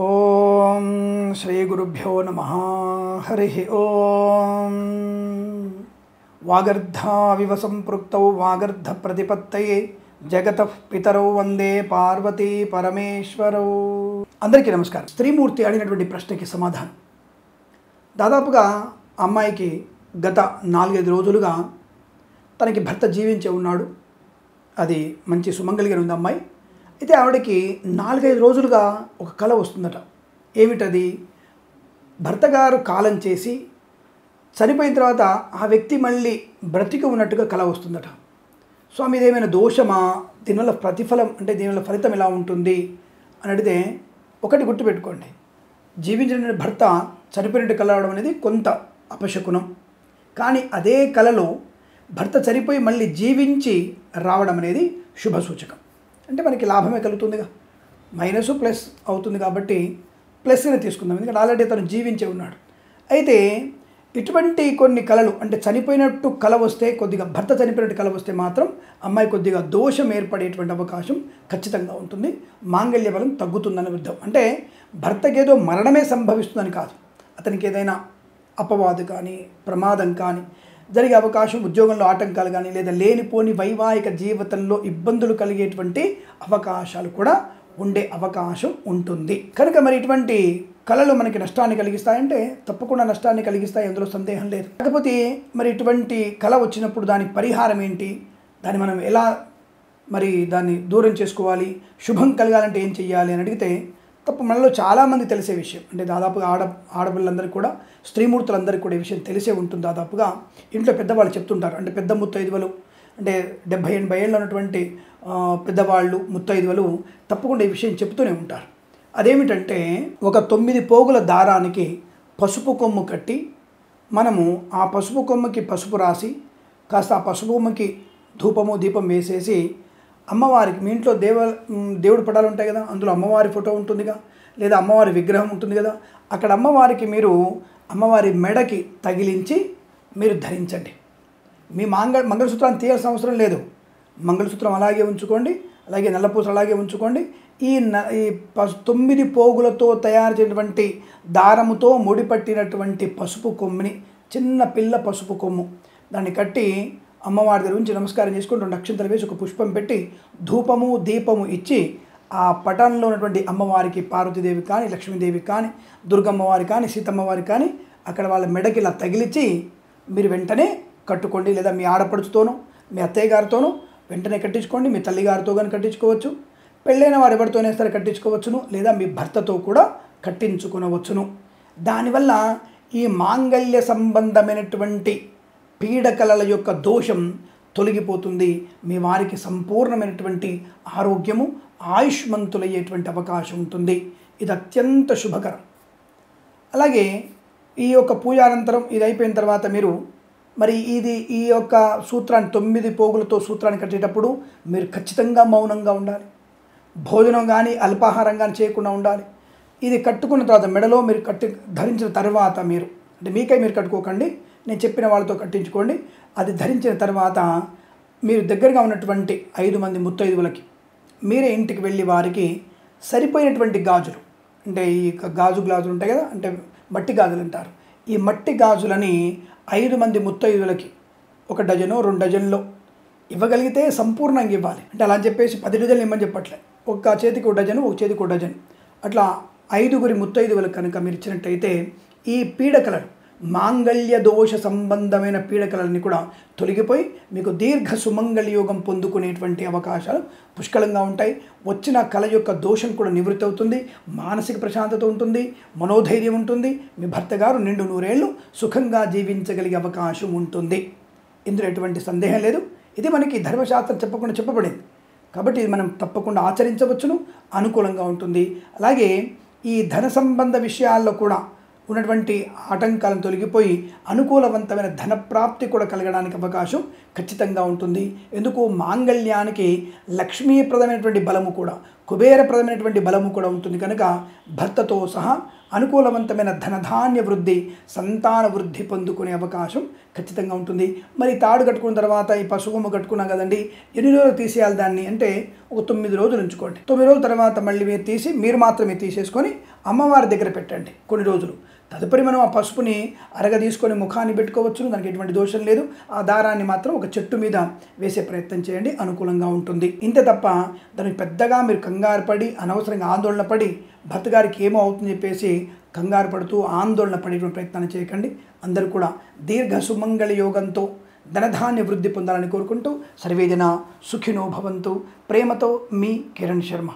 ఓం శ్రీ గురుభ్యో నమః. హరి ఓం. వాగర్ధావివ సంపృక్తౌ వాగర్ధ ప్రతిపత్తయే జగతః పితరౌ వందే పార్వతీ పరమేశ్వరౌ. అందరికీ నమస్కారం. స్త్రీమూర్తి అడిగినటువంటి ప్రశ్నకి సమాధానం. దాదాపుగా అమ్మాయికి గత 4-5 రోజులుగా తనకి భర్త జీవించే ఉన్నాడు. అది మంచి సుమంగళిగా ఉంది అమ్మాయి. అయితే ఆవిడకి 4-5 రోజులుగా ఒక కళ వస్తుందట. ఏమిటది? భర్త గారు కాలం చేసి చనిపోయిన తర్వాత ఆ వ్యక్తి మళ్ళీ బ్రతికి ఉన్నట్టుగా కళ వస్తుందట. స్వామి, ఇదేమైనా దోషమా? దీనివల్ల ప్రతిఫలం అంటే దీనివల్ల ఫలితం ఎలా ఉంటుంది అని అడిగితే, ఒకటి గుర్తుపెట్టుకోండి, జీవించిన భర్త చనిపోయినట్టు కళ రావడం అనేది కొంత అపశకునం. కానీ అదే కళలో భర్త చనిపోయి మళ్ళీ జీవించి రావడం అనేది శుభ సూచకం. అంటే మనకి లాభమే కలుగుతుందిగా, మైనస్ ప్లస్ అవుతుంది కాబట్టి ప్లస్గానే తీసుకుందాం, ఎందుకంటే ఆల్రెడీ తను జీవించే ఉన్నాడు. అయితే ఇటువంటి కొన్ని కళలు అంటే చనిపోయినట్టు కళ వస్తే, కొద్దిగా భర్త చనిపోయినట్టు కళ వస్తే మాత్రం అమ్మాయి కొద్దిగా దోషం ఏర్పడేటువంటి అవకాశం ఖచ్చితంగా ఉంటుంది. మాంగళ్య బలం తగ్గుతుందని అర్థం. అంటే భర్తకేదో మరణమే సంభవిస్తుందని కాదు, అతనికి ఏదైనా అపవాదు కానీ ప్రమాదం కానీ జరిగే అవకాశం, ఉద్యోగంలో ఆటంకాలు కానీ, లేదా లేనిపోని వైవాహిక జీవితంలో ఇబ్బందులు కలిగేటువంటి అవకాశాలు కూడా ఉండే అవకాశం ఉంటుంది. కనుక మరి ఇటువంటి కళలు మనకి నష్టాన్ని కలిగిస్తాయంటే తప్పకుండా నష్టాన్ని కలిగిస్తాయి, అందులో సందేహం లేదు. కాకపోతే మరి ఇటువంటి కళ వచ్చినప్పుడు దానికి పరిహారం ఏంటి, దాన్ని మనం ఎలా మరి దాన్ని దూరం చేసుకోవాలి, శుభం కలగాలంటే ఏం చెయ్యాలి అని అడిగితే, తప్ప మనలో చాలామంది తెలిసే విషయం. అంటే దాదాపుగా ఆడపిల్లలందరికీ కూడా, స్త్రీమూర్తులందరికీ కూడా ఈ విషయం తెలిసే ఉంటుంది. దాదాపుగా ఇంట్లో పెద్దవాళ్ళు చెప్తుంటారు. అంటే పెద్ద ముత్తైదువలు, అంటే 70-80 ఏళ్ళు ఉన్నటువంటి పెద్దవాళ్ళు, ముత్తైదువలు తప్పకుండా ఈ విషయం చెప్తూనే ఉంటారు. అదేమిటంటే, ఒక 9 పోగుల దారానికి పసుపు కొమ్ము కట్టి మనము ఆ పసుపు కొమ్ముకి పసుపు రాసి, కాస్త ఆ పసుపు కొమ్ముకి ధూపము దీపం వేసేసి అమ్మవారికి, మీ ఇంట్లో దేవుడి పటాలు ఉంటాయి కదా, అందులో అమ్మవారి ఫోటో ఉంటుందిగా, లేదా అమ్మవారి విగ్రహం ఉంటుంది కదా, అక్కడ అమ్మవారికి మీరు అమ్మవారి మెడకి తగిలించి మీరు ధరించండి. మీ మంగళసూత్రాన్ని తీయాల్సిన అవసరం లేదు. మంగళసూత్రం అలాగే ఉంచుకోండి, అలాగే నల్లపూసలు అలాగే ఉంచుకోండి. ఈ 9 పోగులతో తయారు చేసినటువంటి దారముతో ముడిపట్టినటువంటి పసుపు కొమ్ముని, చిన్న పిల్ల పసుపు కొమ్ము, దాన్ని కట్టి అమ్మవారి దగ్గర నుంచి నమస్కారం చేసుకుని 2 అక్షంతలు వేసి ఒక పుష్పం పెట్టి ధూపము దీపము ఇచ్చి ఆ పటంలో ఉన్నటువంటి అమ్మవారికి, పార్వతీదేవి కానీ, లక్ష్మీదేవి కానీ, దుర్గమ్మవారి కానీ, సీతమ్మవారి కానీ అక్కడ వాళ్ళ మెడకి ఇలా తగిలించి మీరు వెంటనే కట్టుకోండి. లేదా మీ ఆడపడుచుతోనూ, మీ అత్తయ్య గారితోనూ వెంటనే కట్టించుకోండి. మీ తల్లిగారితో కానీ కట్టించుకోవచ్చు, పెళ్ళైన వారు ఎవరితోనే సరే కట్టించుకోవచ్చును, లేదా మీ భర్తతో కూడా కట్టించుకునవచ్చును. దానివల్ల ఈ మాంగళ్య సంబంధమైనటువంటి పీడకలల యొక్క దోషం తొలగిపోతుంది. మీ వారికి సంపూర్ణమైనటువంటి ఆరోగ్యము, ఆయుష్మంతులయ్యేటువంటి అవకాశం ఉంటుంది. ఇది అత్యంత శుభకరం. అలాగే ఈ యొక్క పూజానంతరం ఇది అయిపోయిన తర్వాత మీరు మరి ఈ యొక్క సూత్రాన్ని 9 పోగులతో సూత్రాన్ని కట్టేటప్పుడు మీరు ఖచ్చితంగా మౌనంగా ఉండాలి. భోజనం కానీ అల్పాహారం కానీ చేయకుండా ఉండాలి. ఇది కట్టుకున్న తర్వాత మెడలో మీరు ధరించిన తర్వాత మీరు, అంటే మీకై మీరు కట్టుకోకండి, నేను చెప్పిన వాళ్ళతో కట్టించుకోండి. అది ధరించిన తర్వాత మీరు దగ్గరగా ఉన్నటువంటి 5 మంది ముత్తైదువులకి మీరే ఇంటికి వెళ్ళి వారికి సరిపోయినటువంటి గాజులు, అంటే ఈ గాజులు ఉంటాయి కదా, అంటే మట్టి గాజులు అంటారు. ఈ మట్టి గాజులని 5 మంది ముత్తైదువులకి 1 డజను 2 డజన్లో ఇవ్వగలిగితే సంపూర్ణంగా ఇవ్వాలి. అంటే అలా అని చెప్పేసి 10 డజన్లు ఇమ్మని చెప్పట్లే. ఒక చేతికి 1 డజను, ఒక చేతికి 1 డజన్, అట్లా 5 ముత్తైదువులకు కనుక మీరు ఇచ్చినట్టయితే ఈ పీడకలను, మాంగళ్య దోష సంబంధమైన పీడకలన్నీ కూడా తొలగిపోయి మీకు దీర్ఘ సుమంగళ యోగం పొందుకునేటువంటి అవకాశాలు పుష్కలంగా ఉంటాయి. వచ్చిన కళ యొక్క దోషం కూడా నివృత్తి అవుతుంది. మానసిక ప్రశాంతత ఉంటుంది, మనోధైర్యం ఉంటుంది. మీ భర్త గారు నిండు 100 ఏళ్ళు సుఖంగా జీవించగలిగే అవకాశం ఉంటుంది. ఇందులో ఎటువంటి సందేహం లేదు. ఇది మనకి ధర్మశాస్త్రం చెప్పకుండా చెప్పబడింది కాబట్టి ఇది మనం తప్పకుండా ఆచరించవచ్చును, అనుకూలంగా ఉంటుంది. అలాగే ఈ ధన సంబంధ విషయాల్లో కూడా ఉన్నటువంటి ఆటంకాలను తొలగిపోయి అనుకూలవంతమైన ధనప్రాప్తి కూడా కలగడానికి అవకాశం ఖచ్చితంగా ఉంటుంది. ఎందుకు? మాంగళ్యానికి లక్ష్మీప్రదమైనటువంటి బలము కూడా, కుబేరప్రదమైనటువంటి బలము కూడా ఉంటుంది కనుక భర్తతో సహా అనుకూలవంతమైన ధనధాన్య వృద్ధి, సంతాన వృద్ధి పొందుకునే అవకాశం ఖచ్చితంగా ఉంటుంది. మరి తాడు కట్టుకున్న తర్వాత ఈ పసుపు కట్టుకున్నాం కదండి, ఎన్ని రోజులు తీసేయాలి దాన్ని అంటే ఒక 9 రోజులు ఉంచుకోండి. 9 రోజుల తర్వాత మళ్ళీ మీరు తీసి మీరు మాత్రమే తీసేసుకొని అమ్మవారి దగ్గర పెట్టండి కొన్ని రోజులు. తదుపరి మనం ఆ పసుపుని తీసుకొని ముఖాన్ని పెట్టుకోవచ్చును, దానికి ఎటువంటి దోషం లేదు. ఆ దారాన్ని మాత్రం ఒక చెట్టు మీద వేసే ప్రయత్నం చేయండి, అనుకూలంగా ఉంటుంది. ఇంతే తప్ప దానికి పెద్దగా మీరు కంగారు పడి అనవసరంగా ఆందోళన పడి భర్త గారికి ఏమో అవుతుందని చెప్పేసి కంగారు పడుతూ ఆందోళన పడేటువంటి ప్రయత్నాన్ని చేయకండి. అందరూ కూడా దీర్ఘ సుమంగళ యోగంతో ధనధాన్య వృద్ధి పొందాలని కోరుకుంటూ సర్వేజన సుఖినో భవంతు. ప్రేమతో మీ కిరణ్ శర్మ.